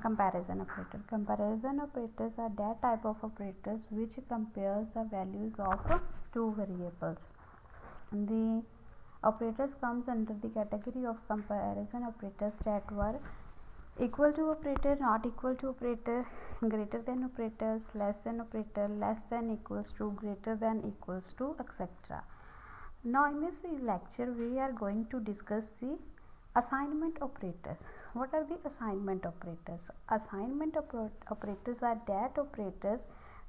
comparison operator. Comparison operators are that type of operators which compares the values of two variables. The operators comes under the category of comparison operators that were equal to operator, not equal to operator, greater than operators, less than operator, less than equals to, greater than equals to, etc. Now in this lecture we are going to discuss the assignment operators. What are the assignment operators? Assignment operators are that operators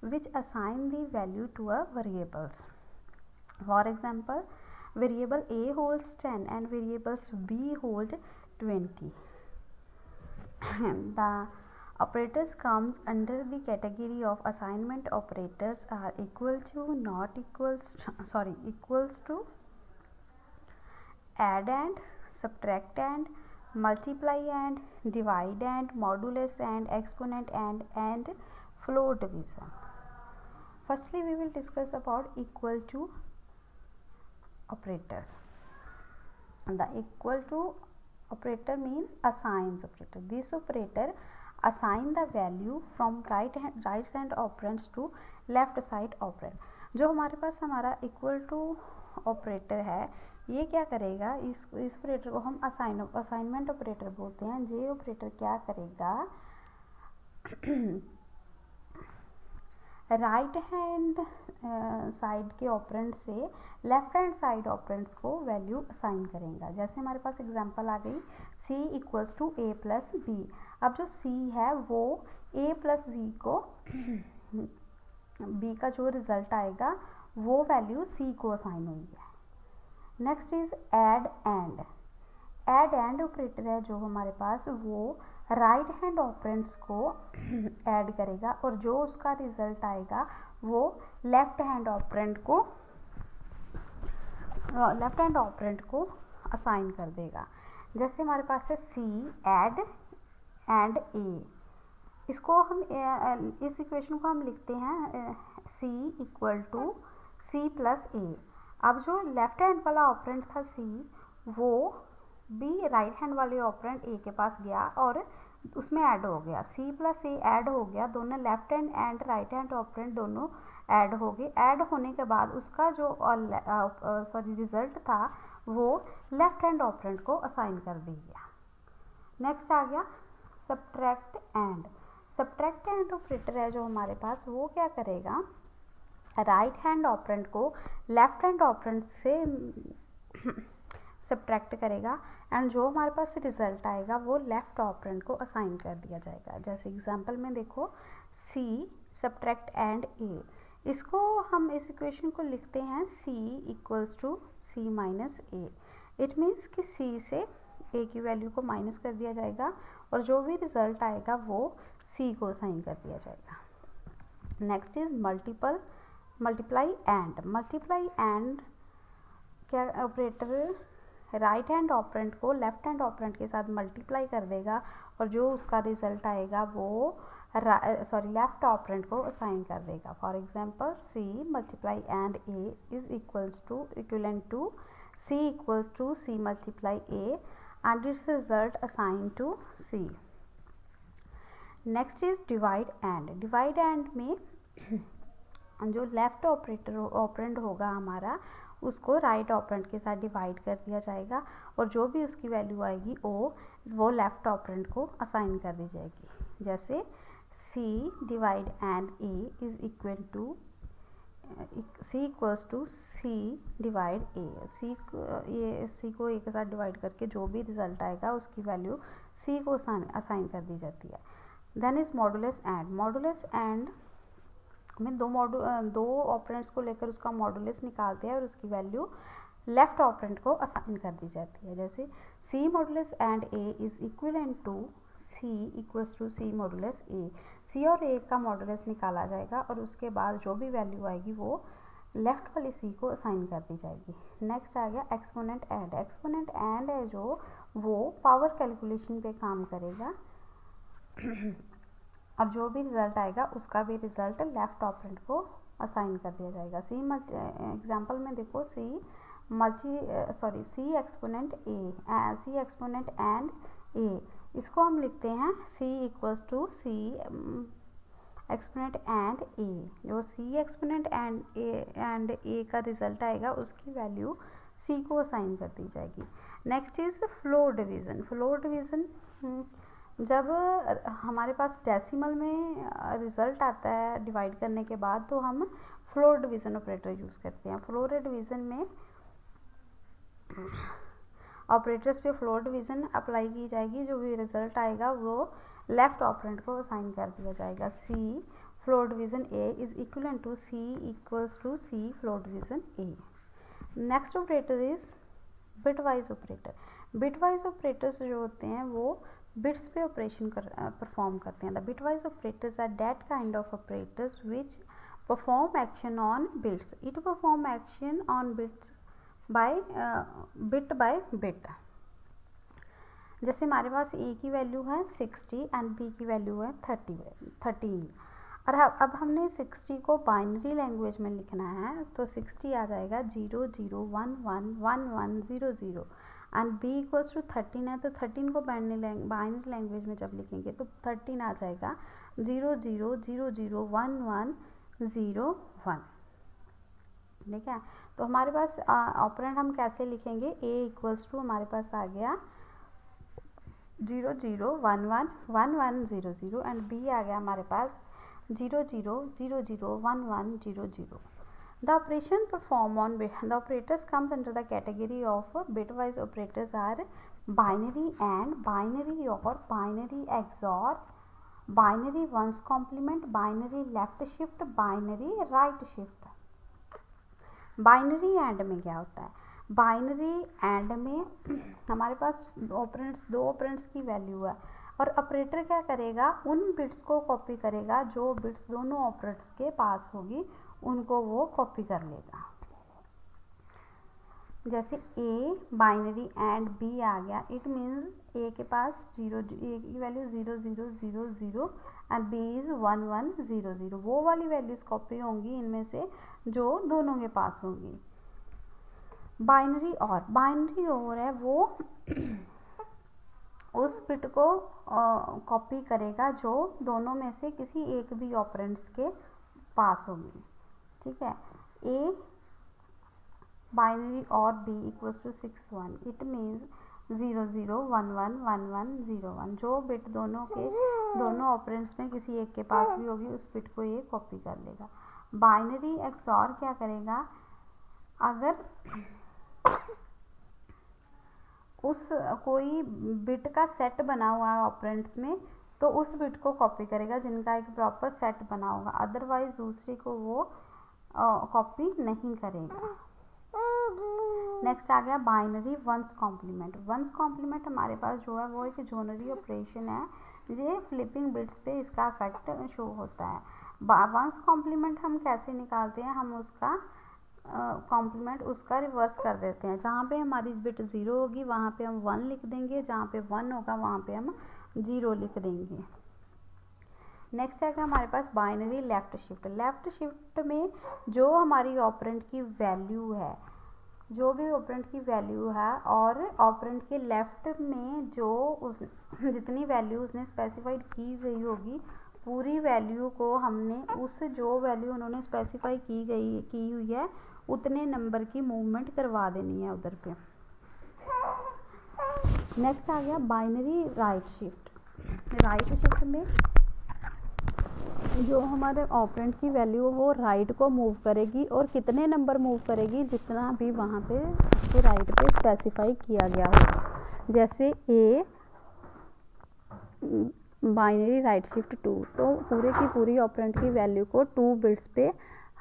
which assign the value to a variables. For example, variable A holds 10 and variables B hold 20. The operators comes under the category of assignment operators are equal to, not equals to, equals to, add and, subtract and, multiply and, divide and, modulus and, exponent and float division. Firstly we will discuss about equal to operators. The equal to operator means assigns operator. This operator assign the value from right side operands to left side operand. जो हमारे पास हमारा equal to operator है ये क्या करेगा, इस operator को हम असाइनमेंट ऑपरेटर बोलते हैं. ये ऑपरेटर क्या करेगा, राइट हैंड साइड के ऑपरेंड से लेफ्ट हैंड साइड ऑपरेंड्स को वैल्यू असाइन करेगा. जैसे हमारे पास एग्जांपल आ गई c equals to a plus B. अब जो c है वो a प्लस बी को b का जो रिजल्ट आएगा वो वैल्यू c को असाइन हुई है. Next is add and. Add and operator है जो हमारे पास वो राइट हैंड ऑपरेंड्स को ऐड करेगा और जो उसका रिजल्ट आएगा वो लेफ्ट हैंड ऑपरेंड को असाइन कर देगा. जैसे हमारे पास है c ऐड एंड a. इसको हम इस इक्वेशन को हम लिखते हैं c equal to c plus a. अब जो लेफ्ट हैंड वाला ऑपरेंड था c वो बी राइट हैंड वाले ऑपरेंड ए के पास गया और उसमें ऐड हो गया. c प्लस ए ऐड हो गया, दोनों left hand and right hand operand दोनों ऐड हो गए. ऐड होने के बाद उसका जो रिजल्ट था वो लेफ्ट हैंड ऑपरेंड को असाइन कर दिया. नेक्स्ट आ गया subtract and. Subtract and operator है जो हमारे पास वो क्या करेगा, राइट हैंड ऑपरेंड को लेफ्ट हैंड ऑपरेंड से सब्ट्रैक्ट करेगा एंड जो हमारे पास रिजल्ट आएगा वो लेफ्ट ऑपरेंड को असाइन कर दिया जाएगा. जैसे एग्जांपल में देखो c सब्ट्रैक्ट एंड a. इसको हम इस इक्वेशन को लिखते हैं c equals to c minus a. It means कि c से a की वैल्यू को माइनस कर दिया जाएगा और जो भी रिजल्ट आएगा वो c को असाइन कर दिया जाएगा. Next is multiply and. Multiply and क्या ऑपरेटर राइट हैंड ऑपरेंड को लेफ्ट हैंड ऑपरेंड के साथ मल्टीप्लाई कर देगा और जो उसका रिजल्ट आएगा वो लेफ्ट ऑपरेंड को असाइन कर देगा. For example c multiply and a is equivalent to c equals to c multiply a and its result assign to c. Next is divide and. Divide and में जो left operand होगा हमारा उसको right operand के साथ divide कर दिया जाएगा और जो भी उसकी वैल्यू आएगी वो लेफ्ट ऑपरेंड को असाइन कर दी जाएगी. जैसे c divide and a is equal to c equals to c divide a. c को a के साथ डिवाइड करके जो भी रिजल्ट आएगा उसकी वैल्यू c को असाइन कर दी जाती है. Then is modulus and. Modulus and में दो ऑपरेंड्स को लेकर उसका मॉडुलस निकालते हैं और उसकी वैल्यू लेफ्ट ऑपरेंड को असाइन कर दी जाती है. जैसे c modulus and a is equivalent to c equals to c modulus a. c और a का मॉडुलस निकाला जाएगा और उसके बाद जो भी वैल्यू आएगी वो लेफ्ट वाली c को असाइन कर दी जाएगी. नेक्स्ट आ गया एक्सपोनेंट एंड. एक्सपोनेंट एंड है जो वो पावर कैलकुलेशन पे काम करेगा और जो भी रिजल्ट आएगा उसका भी रिजल्ट लेफ्ट ऑपरेंड को असाइन कर दिया जाएगा. एग्जांपल में देखो c एक्सपोनेंट एंड a. इसको हम लिखते हैं C equals to C exponent and a. जो C एक्सपोनेंट एंड ए का रिजल्ट आएगा उसकी वैल्यू C को असाइन कर दी जाएगी। Next is floor division. Floor division जब हमारे पास डेसिमल में रिज़ल्ट आता है डिवाइड करने के बाद तो हम फ्लोर डिवीज़न ऑपरेटर यूज़ करते हैं। फ्लोर डिवीज़न में ऑपरेटर्स पे फ्लोर डिवीज़न अप्लाई की जाएगी। जो भी रिज़ल्ट आएगा वो लेफ़्ट ऑपरेंड को असाइन कर दिया जाएगा। C floor division A is equivalent to C equals to C floor division A। Next operator is bitwise operator. Bitwise operators जो होते हैं वो बिट्स पे ऑपरेशन परफॉर्म करते हैं। The bitwise operators are that kind of operators which perform action on bits. It perform action on bits by bit. जैसे हमारे पास A की वैल्यू है 60 एंड B की वैल्यू है 13 और अब हमने 60 को बाइनरी लैंग्वेज में लिखना है तो 60 आ जाएगा 0 0 1 1 1 1 0 0 एंड B इक्वल्स टू 13 है तो 13 को बाइनरी लैंग्वेज में जब लिखेंगे तो 13 आ जाएगा 0 0 0 0 1 1 0 1। ठीक है, तो हमारे पास ऑपरेंड हम कैसे लिखेंगे? A इक्वल्स टू हमारे पास आ गया 0 0 1 1 1 1 0 0 एंड B आ गया हमारे पास 0 0 0 0 1 1 0 0। The operation performed on the operators comes under the category of bitwise operators are binary and binary or binary XOR, binary ones complement, binary left shift, binary right shift। Binary and में क्या होता है? Binary and में हमारे पास दो operands की value है और ऑपरेटर क्या करेगा? उन बिट्स को कॉपी करेगा जो बिट्स दोनों ऑपरेंड्स के पास होगी उनको वो कॉपी कर लेगा। जैसे A बाइनरी एंड B आ गया, इट मीन्स A के पास A की वैल्यू 0 0 0 0 एंड B इज़ 1 1 0 0। वो वाली वैल्यूज़ कॉपी होंगी इनमें से जो दोनों के पास होंगी। बाइनरी और है वो उस बिट को कॉपी करेगा जो दोनों में से किसी एक भी ऑपरेंड्स के पास होगी। ठीक है, A बाइनरी और B equals to 6 1, it means 0 0 1 1 1 1 0 1। जो बिट दोनों ऑपरेंड्स में किसी एक के पास भी होगी उस बिट को ये कॉपी कर लेगा। बाइनरी एक्सऑर क्या करेगा? अगर उस कोई बिट का सेट बना हुआ है ऑपरेंड्स में तो उस बिट को कॉपी करेगा जिनका एक प्रॉपर सेट बना होगा, अदरवाइज दूसरी को वो कॉपी नहीं करेगा। नेक्स्ट आ गया binary one's complement. One's complement हमारे पास जो है वो एक जोनरी ऑपरेशन है, ये फ्लिपिंग बिट्स पे इसका इफेक्ट शो होता है। वंस कॉम्प्लीमेंट हम कैसे निकालते हैं? हम उसका कॉम्प्लीमेंट उसका रिवर्स कर देते हैं। जहाँ पे हमारी बिट 0 होगी वहाँ पे हम 1 लिख देंगे, जहाँ पे 1 होगा वहाँ पे हम 0 लिख देंगे। नेक्स्ट है हमारे पास binary left shift. Left shift में जो हमारी ऑपरेंड की वैल्यू है, जो भी ऑपरेंड की वैल्यू है और ऑपरेंड के लेफ्ट में जो जितनी वैल्यू उसने स्पेसिफाइड की गई होगी पूरी वैल्यू को हमने उस जो वैल्यू उन्होंने स्पेसिफाई की हुई है उतने नंबर की मूवमेंट करवा देनी है उधर पे। नेक्स्ट आ गया binary right shift. Right shift में जो हमारे ऑपरेंड की वैल्यू वो राइट को मूव करेगी और कितने नंबर मूव करेगी? जितना भी वहाँ पे उसके राइट पे स्पेसिफाई किया गया होगा। जैसे A बाइनरी राइट शिफ्ट 2, तो पूरे की पूरी ऑपरेंड की वैल्यू को 2 बिट्स पे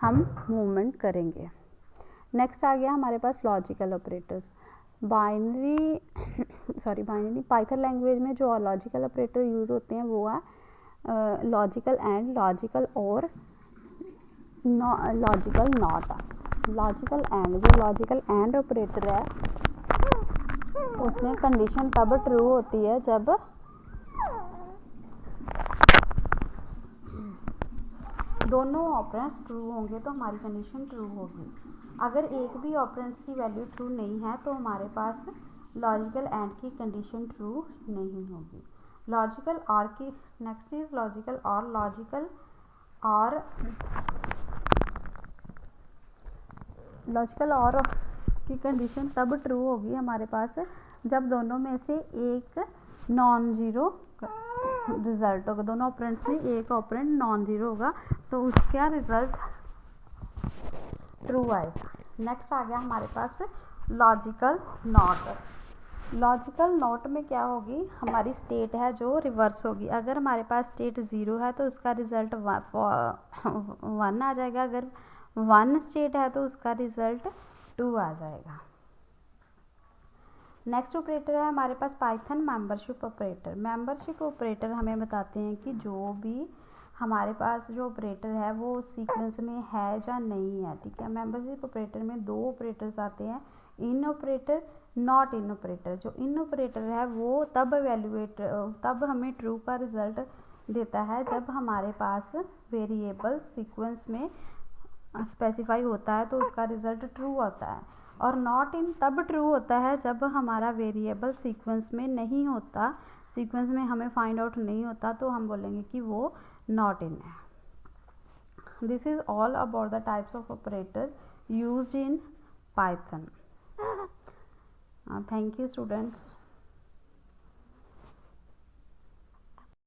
हम मूवमेंट करेंगे। नेक्स्ट आ गया हमारे पास logical operators. Binary Python language में जो लॉजिकल ऑपरेटर यूज़ होते हैं वो है logical and, logical or logical not. Logical and, जो लॉजिकल एंड ऑपरेटर है उसमें कंडीशन तब ट्रू होती है जब दोनों ऑपरेंड्स ट्रू होंगे तो हमारी कंडीशन ट्रू होगी। अगर एक भी ऑपरेंड्स की वैल्यू ट्रू नहीं है तो हमारे पास लॉजिकल एंड की कंडीशन ट्रू नहीं होगी। लॉजिकल और की नेक्स्ट इज लॉजिकल और की कंडीशन तब ट्रू होगी हमारे पास जब दोनों में से एक नॉन जीरो रिजल्ट होगा, दोनों ऑपरेंड्स में एक ऑपरेंड नॉन जीरो होगा तो उसका रिजल्ट ट्रू आएगा। नेक्स्ट आ गया हमारे पास लॉजिकल नॉट। लॉजिकल नॉट में क्या होगी, हमारी स्टेट है जो रिवर्स होगी। अगर हमारे पास स्टेट ज़ीरो है तो उसका रिजल्ट 1 आ जाएगा, अगर 1 स्टेट है तो उसका रिजल्ट 2 आ जाएगा। नेक्स्ट ऑपरेटर है हमारे पास Python membership operator. Membership operator हमें बताते हैं कि जो भी हमारे पास जो ऑपरेटर है वो सीक्वेंस में है या नहीं है, ठीक है। मेंबरशिप ऑपरेटर में 2 ऑपरेटर्स आते हैं, इन ऑपरेटर, नॉट इन ऑपरेटर। जो इन ऑपरेटर है वो तब हमें ट्रू का रिजल्ट देता है जब हमारे पास वेरिएबल सीक्वेंस में स्पेसिफाई होता है तो उसका रिजल्ट ट्रू होता है। और नॉट इन तब ट्रू होता है जब हमारा वेरिएबल सीक्वेंस में नहीं होता, सीक्वेंस में हमें फाइंड आउट नहीं होता, तो हम बोलेंगे कि वो नॉट इन है। This is all about the types of operator used in Python. Thank you students.